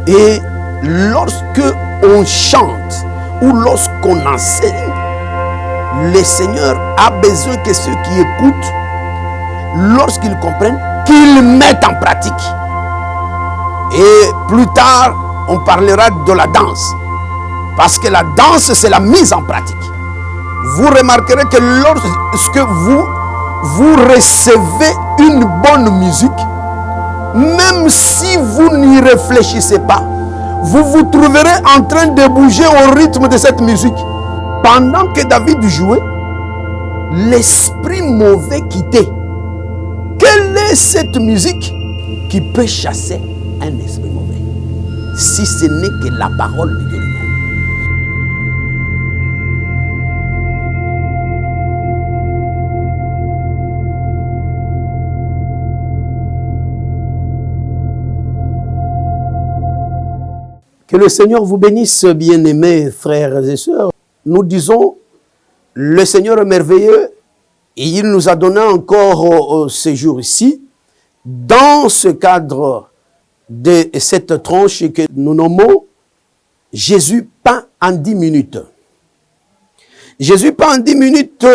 Et lorsque on chante ou lorsqu'on enseigne, le Seigneur a besoin que ceux qui écoutent, lorsqu'ils comprennent, qu'ils mettent en pratique. Et plus tard, on parlera de la danse. Parce que la danse, c'est la mise en pratique. Vous remarquerez que lorsque vous recevez une bonne musique, même si vous n'y réfléchissez pas, vous vous trouverez en train de bouger au rythme de cette musique. Pendant que David jouait, l'esprit mauvais quittait. Quelle est cette musique qui peut chasser un esprit mauvais, si ce n'est que la parole de Dieu lui-même? Que le Seigneur vous bénisse, bien-aimés frères et sœurs. Nous disons, le Seigneur est merveilleux et il nous a donné encore ce jour ici, dans ce cadre de cette tranche que nous nommons Jésus peint en 10 minutes. Jésus peint en 10 minutes,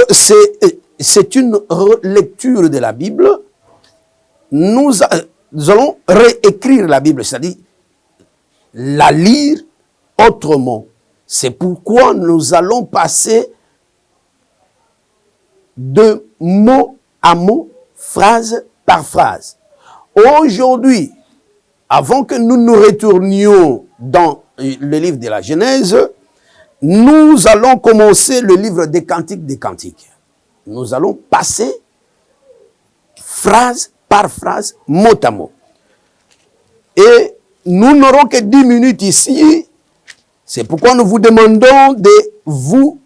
c'est une lecture de la Bible. Nous allons réécrire la Bible, c'est-à-dire la lire autrement. C'est pourquoi nous allons passer de mot à mot, phrase par phrase. Aujourd'hui, avant que nous nous retournions dans le livre de la Genèse, nous allons commencer le livre des Cantiques des Cantiques. Nous allons passer phrase par phrase, mot à mot. Et nous n'aurons que 10 minutes ici. C'est pourquoi nous vous demandons de vous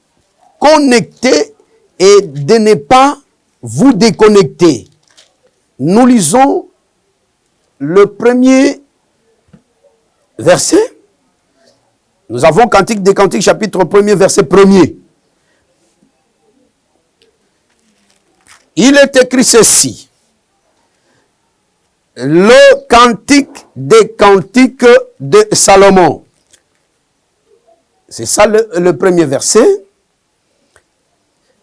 connecter et de ne pas vous déconnecter. Nous lisons le premier verset. Nous avons Cantique des Cantiques, chapitre 1er, verset 1er. Il est écrit ceci. Le Cantique des Cantiques de Salomon. C'est ça le premier verset.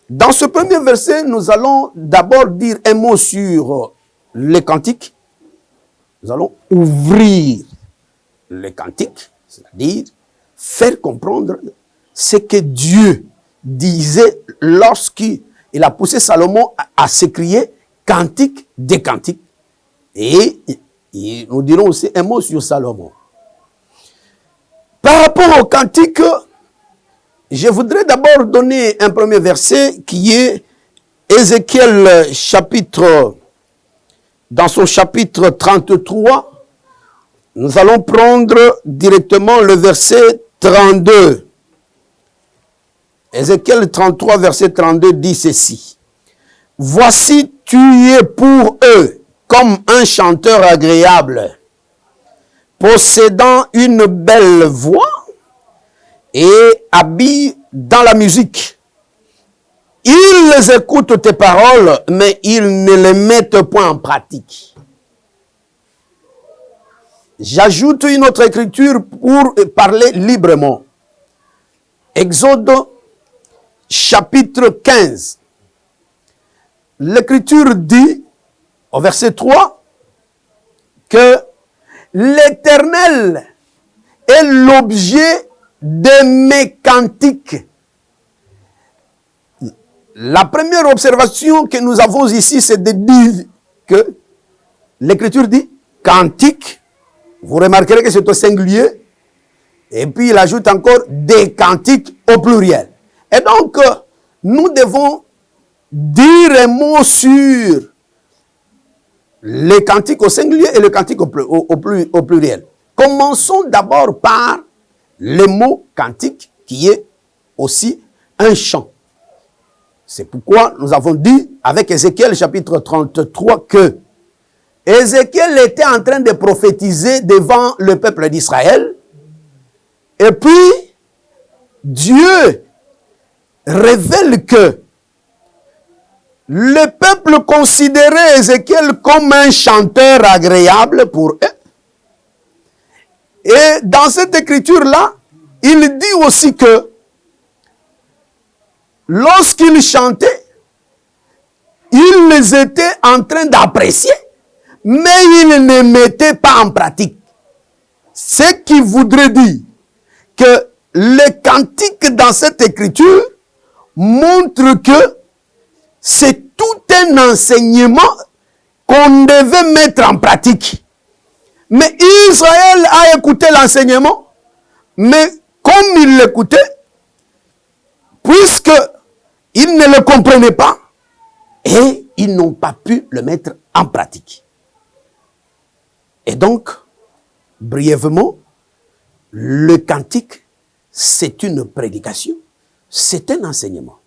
Dans ce premier verset, nous allons d'abord dire un mot sur les cantiques. Nous allons ouvrir les cantiques, c'est-à-dire faire comprendre ce que Dieu disait lorsqu'il a poussé Salomon à s'écrier Cantique des Cantiques. Et nous dirons aussi un mot sur Salomon. Par rapport au cantique, je voudrais d'abord donner un premier verset qui est Ézéchiel chapitre, dans son chapitre 33. Nous allons prendre directement le verset 32. Ézéchiel 33, verset 32 dit ceci. Voici, tu es pour eux comme un chanteur agréable, possédant une belle voix et habillé dans la musique. Ils écoutent tes paroles, mais ils ne les mettent point en pratique. J'ajoute une autre écriture pour parler librement. Exode chapitre 15. L'écriture dit, au verset 3, que l'Éternel est l'objet de mes cantiques. La première observation que nous avons ici, c'est de dire que l'écriture dit cantique. Vous remarquerez que c'est au singulier. Et puis il ajoute encore des cantiques au pluriel. Et donc, nous devons dire un mot sur les cantiques au singulier et le cantique au pluriel. Commençons d'abord par le mot cantique qui est aussi un chant. C'est pourquoi nous avons dit avec Ézéchiel chapitre 33 que Ézéchiel était en train de prophétiser devant le peuple d'Israël. Et puis, Dieu révèle que le peuple considérait Ézéchiel comme un chanteur agréable pour eux. Et dans cette écriture-là, il dit aussi que lorsqu'ils chantaient, ils étaient en train d'apprécier, mais ils ne mettaient pas en pratique. Ce qui voudrait dire que les cantiques dans cette écriture montrent que c'est tout un enseignement qu'on devait mettre en pratique. Mais Israël a écouté l'enseignement, mais comme il l'écoutait, puisqu'ils ne le comprenaient pas, et ils n'ont pas pu le mettre en pratique. Et donc, brièvement, le cantique, c'est une prédication, c'est un enseignement.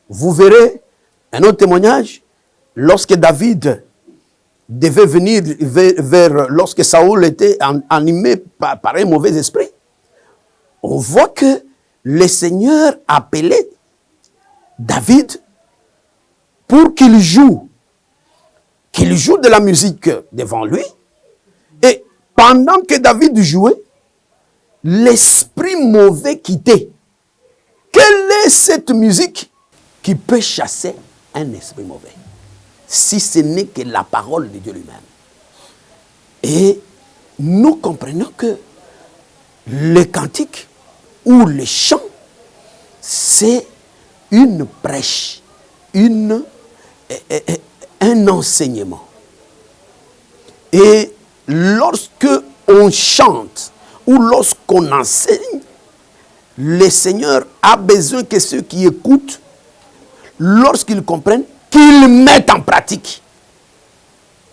Vous verrez un autre témoignage, lorsque David devait venir lorsque Saoul était animé par un mauvais esprit, on voit que le Seigneur appelait David pour qu'il joue de la musique devant lui. Et pendant que David jouait, l'esprit mauvais quittait. Quelle est cette musique qui peut chasser un esprit mauvais, si ce n'est que la parole de Dieu lui-même? Et nous comprenons que le cantique ou le chant, c'est une prêche, un enseignement. Et lorsque on chante ou lorsqu'on enseigne, le Seigneur a besoin que ceux qui écoutent, lorsqu'ils comprennent, qu'ils mettent en pratique.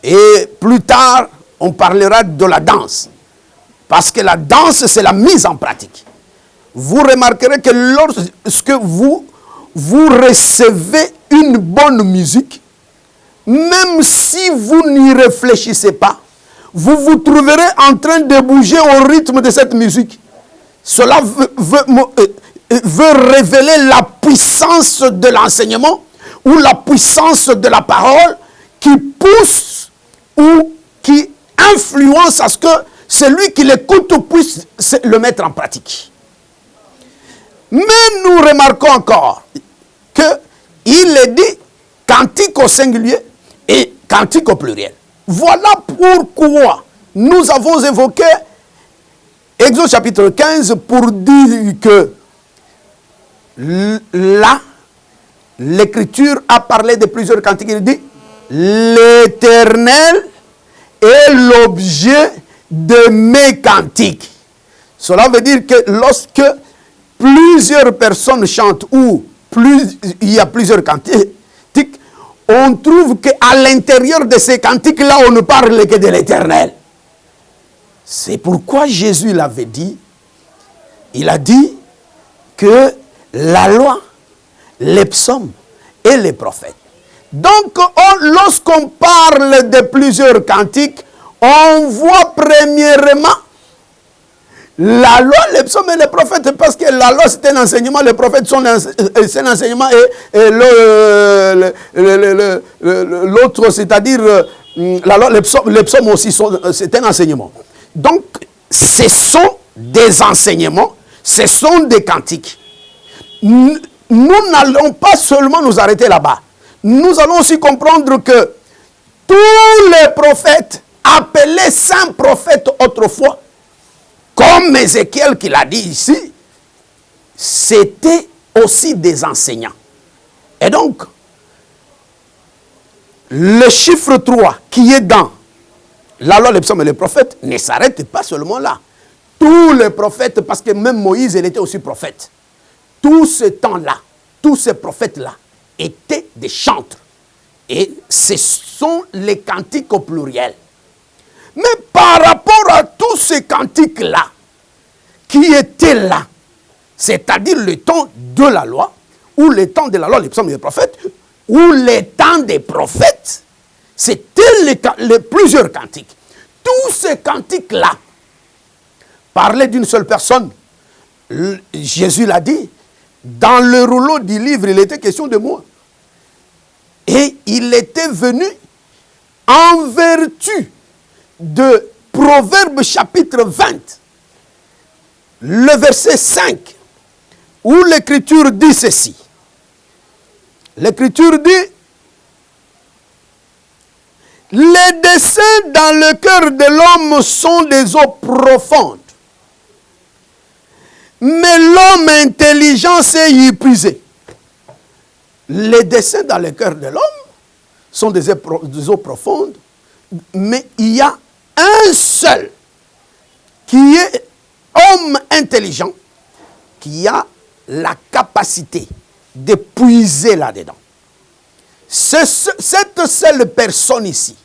Et plus tard, on parlera de la danse. Parce que la danse, c'est la mise en pratique. Vous remarquerez que lorsque vous recevez une bonne musique, même si vous n'y réfléchissez pas, vous vous trouverez en train de bouger au rythme de cette musique. Cela veut révéler la puissance de l'enseignement ou la puissance de la parole qui pousse ou qui influence à ce que celui qui l'écoute puisse le mettre en pratique. Mais nous remarquons encore qu'il est dit cantique au singulier et cantique au pluriel. Voilà pourquoi nous avons évoqué Exode chapitre 15 pour dire que là, l'Écriture a parlé de plusieurs cantiques. Il dit l'Éternel est l'objet de mes cantiques. Cela veut dire que lorsque plusieurs personnes chantent ou il y a plusieurs cantiques, on trouve qu'à l'intérieur de ces cantiques-là, on ne parle que de l'Éternel. C'est pourquoi Jésus l'avait dit. Il a dit que la loi, les psaumes et les prophètes. Donc, lorsqu'on parle de plusieurs cantiques, on voit premièrement la loi, les psaumes et les prophètes, parce que la loi c'est un enseignement, les prophètes c'est un enseignement, et l'autre, c'est-à-dire la loi, les psaumes aussi, c'est un enseignement. Donc, ce sont des enseignements, ce sont des cantiques. Nous n'allons pas seulement nous arrêter là-bas. Nous allons aussi comprendre que tous les prophètes, appelés saints prophètes autrefois, comme Ézéchiel qui l'a dit ici, c'était aussi des enseignants. Et donc, le chiffre 3 qui est dans la loi, les psaumes et les prophètes ne s'arrête pas seulement là. Tous les prophètes, parce que même Moïse, il était aussi prophète. Tout ce temps-là, tous ces prophètes-là étaient des chantres. Et ce sont les cantiques au pluriel. Mais par rapport à tous ces cantiques-là, qui étaient là, c'est-à-dire le temps de la loi, ou le temps de la loi, les psaumes et les prophètes, ou le temps des prophètes, c'était plusieurs cantiques. Tous ces cantiques-là parlaient d'une seule personne. Jésus l'a dit, dans le rouleau du livre, il était question de moi. Et il était venu en vertu de Proverbe chapitre 20, le verset 5, où l'Écriture dit ceci. L'Écriture dit, les desseins dans le cœur de l'homme sont des eaux profondes, mais l'homme intelligent sait y puiser. Les desseins dans le cœur de l'homme sont des eaux profondes, mais il y a un seul qui est homme intelligent, qui a la capacité de puiser là-dedans. Cette seule personne ici,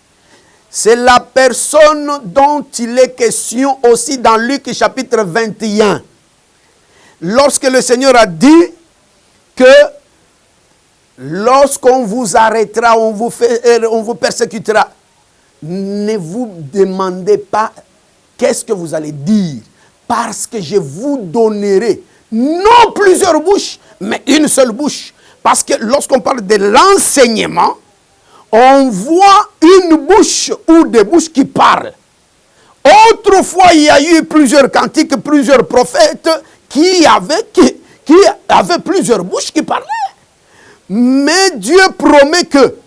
c'est la personne dont il est question aussi dans Luc chapitre 21. Lorsque le Seigneur a dit que lorsqu'on vous arrêtera, on vous persécutera, ne vous demandez pas qu'est-ce que vous allez dire, parce que je vous donnerai non plusieurs bouches, mais une seule bouche. Parce que lorsqu'on parle de l'enseignement, on voit une bouche ou des bouches qui parlent. Autrefois, il y a eu plusieurs cantiques, plusieurs prophètes qui avaient plusieurs bouches qui parlaient. Mais Dieu promet que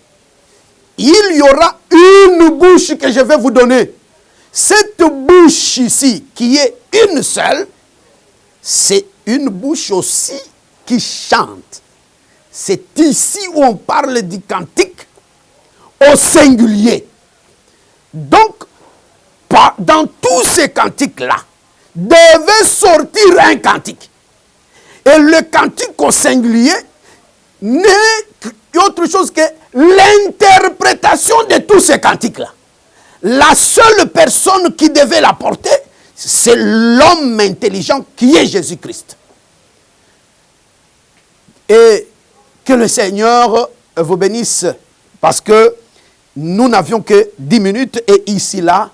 il y aura une bouche que je vais vous donner. Cette bouche ici, qui est une seule, c'est une bouche aussi qui chante. C'est ici où on parle du cantique au singulier. Donc, dans tous ces cantiques-là, devait sortir un cantique. Et le cantique au singulier n'est autre chose que l'interprétation de tous ces cantiques-là. La seule personne qui devait la porter, c'est l'homme intelligent qui est Jésus-Christ. Et que le Seigneur vous bénisse, parce que nous n'avions que 10 minutes et ici, là,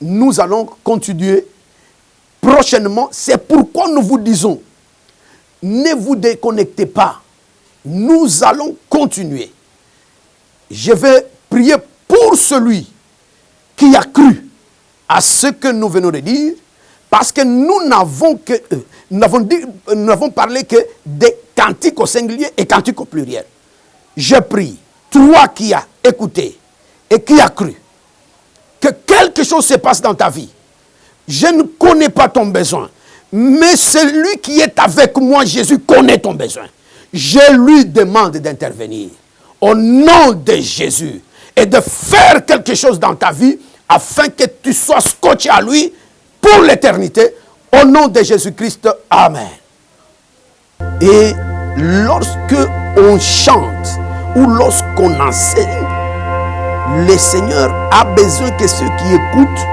nous allons continuer prochainement. C'est pourquoi nous vous disons, ne vous déconnectez pas. Nous allons continuer. Je vais prier pour celui qui a cru à ce que nous venons de dire, parce que nous n'avons parlé que des cantiques au singulier et cantiques au pluriel. Je prie, toi qui as écouté et qui as cru, que quelque chose se passe dans ta vie. Je ne connais pas ton besoin, mais celui qui est avec moi, Jésus, connaît ton besoin. Je lui demande d'intervenir au nom de Jésus et de faire quelque chose dans ta vie afin que tu sois scotché à lui pour l'éternité. Au nom de Jésus-Christ, amen. Et lorsque on chante ou lorsqu'on enseigne, le Seigneur a besoin que ceux qui écoutent,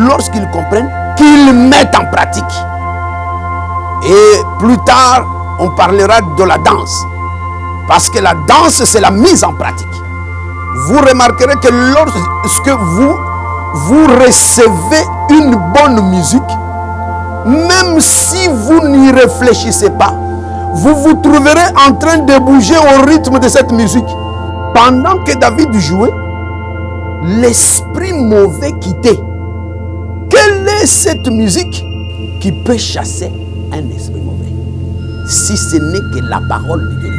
lorsqu'ils comprennent, qu'ils mettent en pratique. Et plus tard, on parlera de la danse. Parce que la danse, c'est la mise en pratique. Vous remarquerez que lorsque vous recevez une bonne musique, même si vous n'y réfléchissez pas, vous vous trouverez en train de bouger au rythme de cette musique. Pendant que David jouait, l'esprit mauvais quittait. Quelle est cette musique qui peut chasser un esprit mauvais, si ce n'est que la parole de Dieu?